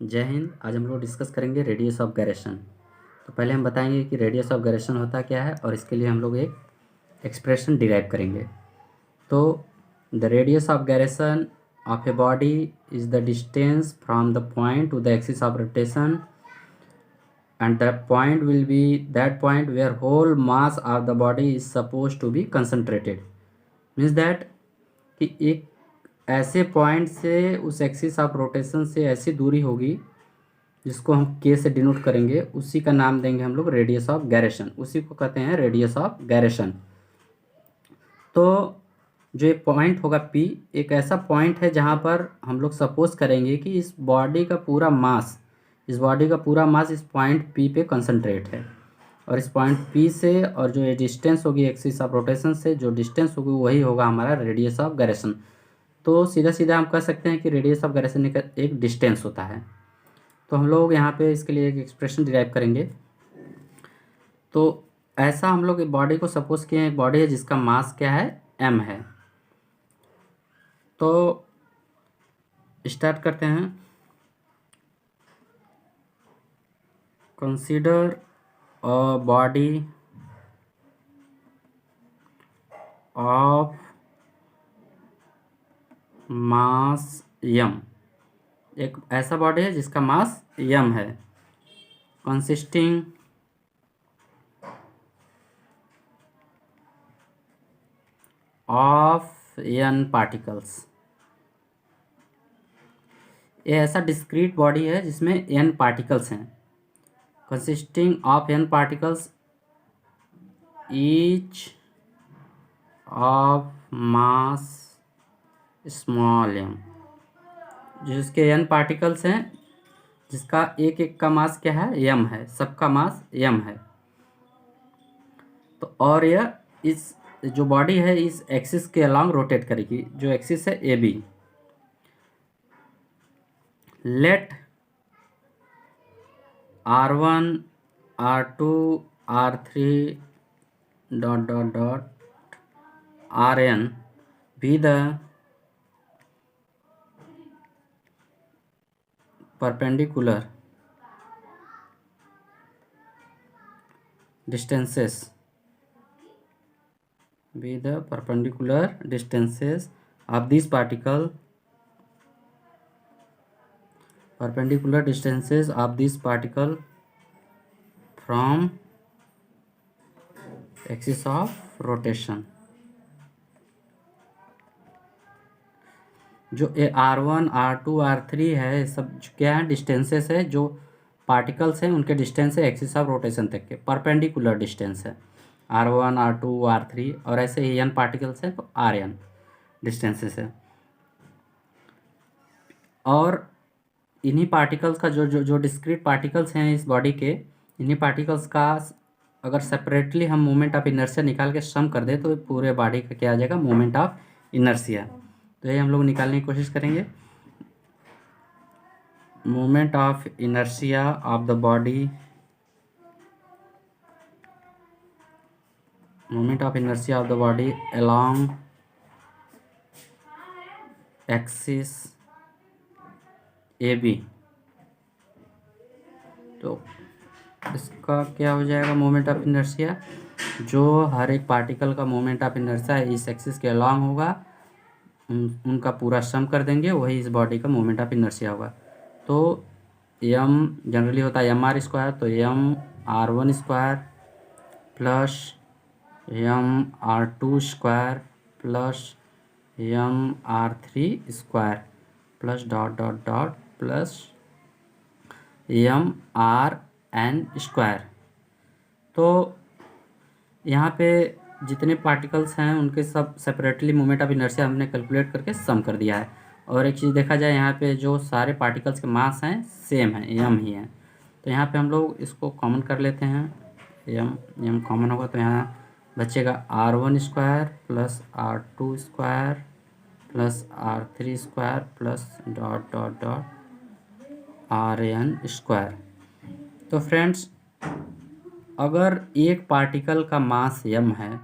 जय हिंद। आज हम लोग डिस्कस करेंगे रेडियस ऑफ गायरेशन। तो पहले हम बताएंगे कि रेडियस ऑफ गायरेशन होता क्या है और इसके लिए हम लोग एक एक्सप्रेशन डिराइव करेंगे। तो the radius of gyration of a body is the distance from the point to the axis of rotation and the point will be that point where whole mass of the body is supposed to be concentrated। means that कि एक ऐसे point से उस axis of rotation से ऐसी दूरी होगी जिसको हम के से डिनोट करेंगे, उसी का नाम देंगे हम लोग रेडियस ऑफ गायरेशन। उसी को कहते हैं रेडियस ऑफ गायरेशन। तो जो एक पॉइंट होगा पी, एक ऐसा पॉइंट है जहाँ पर हम लोग सपोज करेंगे कि इस बॉडी का पूरा मास इस पॉइंट पी पे कंसंट्रेट है, और इस पॉइंट पी से और जो ये डिस्टेंस होगी एक्सिस ऑफ रोटेशन से जो डिस्टेंस होगी वही होगा हमारा रेडियस ऑफ गायरेशन। तो सीधा सीधा हम कह सकते हैं कि रेडियस ऑफ गायरेशन एक डिस्टेंस होता है। तो हम लोग यहाँ पे इसके लिए एक एक्सप्रेशन डिराइव करेंगे। तो ऐसा हम लोग बॉडी को सपोज किए, एक बॉडी है जिसका मास क्या है, m है। तो स्टार्ट करते हैं। Consider a body of mass m। एक ऐसा बॉडी है जिसका मास m है, कंसिस्टिंग ऑफ n पार्टिकल्स। ये ऐसा डिस्क्रीट बॉडी है जिसमें n पार्टिकल्स हैं, consisting of n particles each of mass small m। जिसके n पार्टिकल्स हैं, जिसका एक एक का मास क्या है, m है, सबका मास m है। तो और यह इस जो बॉडी है इस एक्सिस के अलॉन्ग रोटेट करेगी, जो एक्सिस है A B. Let R1 R2 R3 dot dot dot Rn be the perpendicular distances of these particle from axis of rotation। जो R1 R2 R3 है, सब क्या है, डिस्टेंसेस है, जो पार्टिकल्स हैं उनके डिस्टेंस है एक्सिस ऑफ रोटेशन तक के, परपेंडिकुलर डिस्टेंस है R1 R2 R3, और ऐसे ही n पार्टिकल्स हैं तो Rn डिस्टेंसेस है। और इन्हीं पार्टिकल्स का जो डिस्क्रीट पार्टिकल्स हैं इस बॉडी के, इन्हीं पार्टिकल्स का अगर सेपरेटली हम मोमेंट ऑफ इनर्शिया निकाल के सम कर दें तो पूरे बॉडी का क्या आ जाएगा, मोमेंट ऑफ इनर्शिया। तो ये हम लोग निकालने की कोशिश करेंगे। Moment of inertia of the body, along axis A B. तो इसका क्या हो जाएगा, मोमेंट ऑफ इनर्शिया, जो हर एक पार्टिकल का मोमेंट ऑफ इनर्शिया इस एक्सिस के अलॉन्ग होगा, उनका पूरा सम कर देंगे, वही इस बॉडी का मोमेंट ऑफ इनर्शिया होगा। तो m जनरली होता है mr², तो mr1² plus mr2² plus mr3² plus dot dot dot plus mrn²। तो यहाँ पे जितने पार्टिकल्स हैं उनके सब सेपरेटली मोमेंट ऑफ इनर्शिया हमने कैलकुलेट करके सम कर दिया है। और एक चीज़ देखा जाए, यहाँ पे जो सारे पार्टिकल्स के मास हैं सेम है, m ही है। तो यहाँ पे हम लोग इसको कॉमन कर लेते हैं, m कॉमन होगा तो यहाँ बचेगा R1² plus R2² plus R3² plus dot dot dot Rn²। तो फ्रेंड्स, अगर एक पार्टिकल का मास m है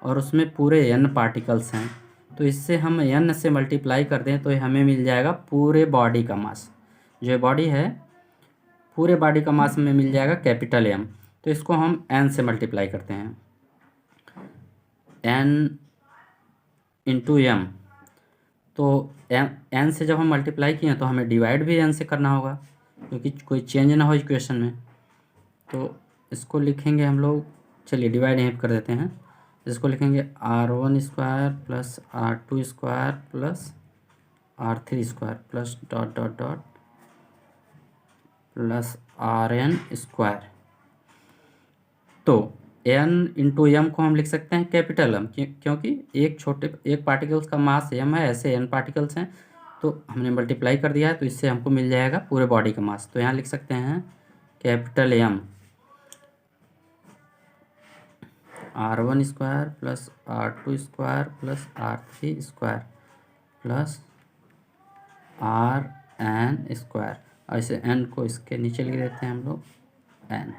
और उसमें पूरे n पार्टिकल्स हैं, तो इससे हम n से मल्टीप्लाई कर दें तो हमें मिल जाएगा पूरे बॉडी का मास। जो ये बॉडी है पूरे बॉडी का मास में मिल जाएगा कैपिटल एम। तो इसको हम एन से मल्टीप्लाई करते हैं, एन इंटू एम। तो एन से जब हम मल्टीप्लाई किए तो हमें डिवाइड भी एन से करना होगा, क्योंकि कोई चेंज ना हो इक्वेशन में। तो इसको लिखेंगे हम लोग, चलिए डिवाइड यहीं कर देते हैं। इसको लिखेंगे R1 square plus R2 square plus R3 square plus dot dot dot plus RN square. तो n इंटू एम को हम लिख सकते हैं कैपिटल एम, क्योंकि एक पार्टिकल्स का मास m है, ऐसे n पार्टिकल्स हैं। तो हमने मल्टीप्लाई कर दिया है, तो इससे हमको मिल जाएगा पूरे बॉडी का मास। तो यहाँ लिख सकते हैं capital M R1 square plus R2 square plus R3 square plus RN square. ऐसे n को इसके नीचे लिख देते हैं हम लोग n।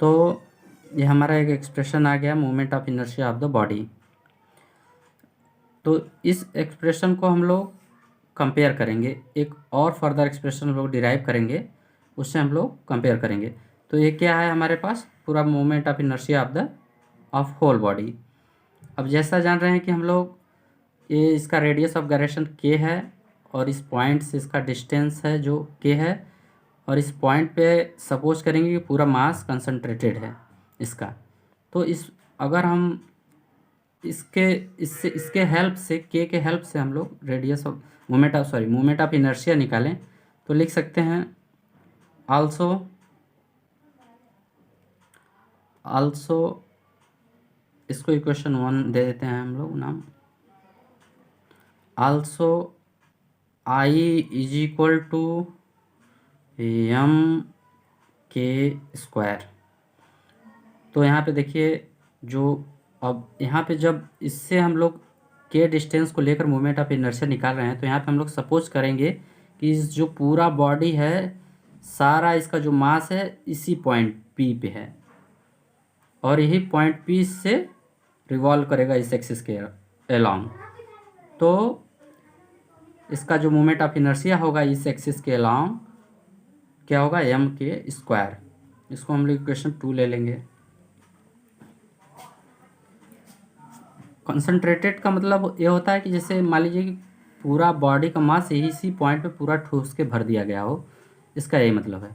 तो ये हमारा एक एक्सप्रेशन आ गया moment of inertia of the body. तो इस एक्सप्रेशन को हम लोग कंपेयर करेंगे, एक और फर्दर एक्सप्रेशन हम लोग डिराइव करेंगे, उससे हम लोग कंपेयर करेंगे। तो ये क्या है हमारे पास, पूरा moment of inertia of whole body. अब जैसा जान रहे हैं कि हम लोग ये इसका रेडियस ऑफ गायरेशन के है, और इस पॉइंट से इसका डिस्टेंस है जो के है, और इस पॉइंट पे सपोज करेंगे कि पूरा मास कंसंट्रेटेड है इसका। तो अगर हम इसके हेल्प से, के हेल्प से हम लोग radius of moment of inertia निकालें, तो लिख सकते हैं आल्सो इसको इक्वेशन 1 दे देते हैं हम लोग नाम। Also I is equal to M K square. तो यहाँ पे देखिए, जो अब यहाँ पे जब इससे हम लोग के डिस्टेंस को लेकर मोमेंट ऑफ इनर्शिया निकाल रहे हैं, तो यहाँ पे हम लोग सपोज करेंगे कि इस जो पूरा बॉडी है, सारा इसका जो मास है इसी पॉइंट पी पे है, और यही पॉइंट पी से रिवॉल्व करेगा इस एक्सिस के अलोंग। तो इसका जो मोमेंट ऑफ इनर्शिया होगा इस एक्सिस के अलोंग क्या होगा, एम के स्क्वायर। इसको हम लोग इक्वेशन 2 ले लेंगे। कंसंट्रेटेड का मतलब ये होता है कि जैसे मान लीजिए कि पूरा बॉडी का मास यही इसी पॉइंट पे पूरा ठूस के भर दिया गया हो, इसका यही मतलब है।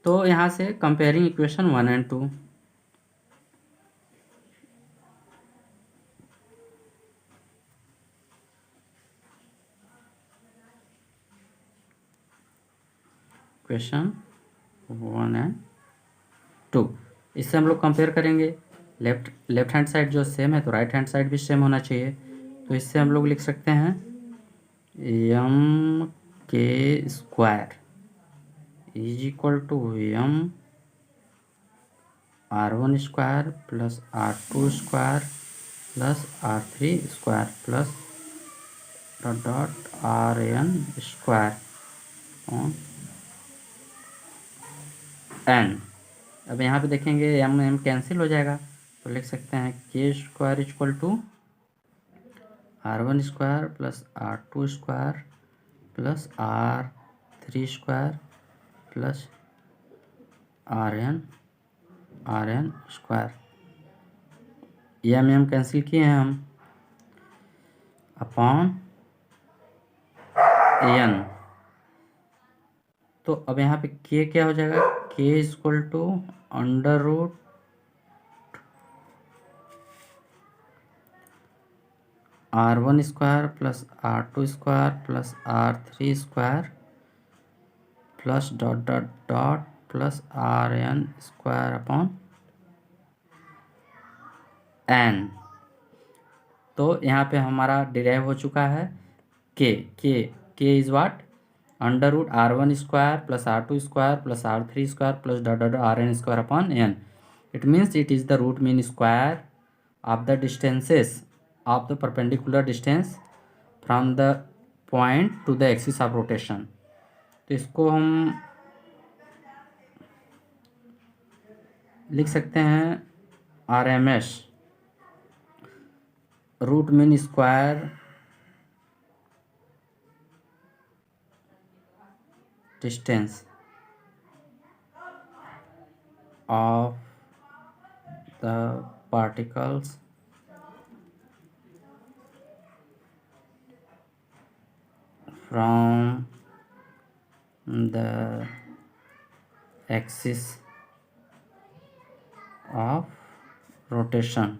तो यहाँ से comparing equation 1 and 2, equation 1 and 2, इससे हम लोग कंपेयर करेंगे। लेफ्ट हैंड साइड जो सेम है, तो राइट हैंड साइड भी सेम होना चाहिए। तो इससे हम लोग लिख सकते हैं M K square is equal to M R1 square plus R2 square plus R3 square plus dot dot RN square on n। अब यहाँ पे देखेंगे m कैंसिल हो जाएगा, तो लिख सकते हैं K square equal to R1 square plus R2 square plus R3 square plus RN square. M cancel किए हैं हम, अपॉन n। तो अब यहाँ पे के क्या हो जाएगा, K equal to under root R1 square plus R2 square plus R3 square plus dot dot dot plus RN square upon n। तो यहाँ पे हमारा डिराइव हो चुका है K is what, under root R1 square plus R2 square plus R3 square plus dot dot RN square upon n। It means it is the root mean square of the distances of the perpendicular distance from the point to the axis of rotation. तो इसको हम लिख सकते हैं RMS root mean square distance of the particles from the axis of rotation.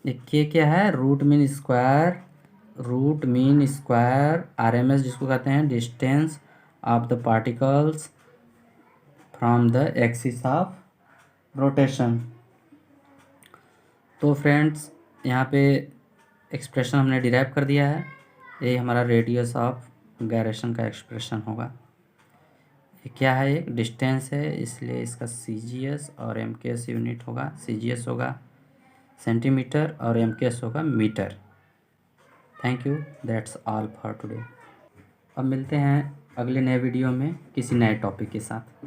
ये क्या है? Root mean square RMS जिसको कहते हैं, distance of the particles from the axis of rotation. तो फ्रेंड्स यहाँ पे एक्सप्रेशन हमने डिराइव कर दिया है। ये हमारा रेडियस ऑफ गायरेशन का एक्सप्रेशन होगा। ये क्या है? एक डिस्टेंस है, इसलिए इसका सीजीएस और एमकेएस यूनिट होगा। सीजीएस होगा सेंटीमीटर और एमकेएस होगा metre. Thank you, that's all for today. अब मिलते हैं अगले नए वीडियो में किसी नए टॉपिक के साथ।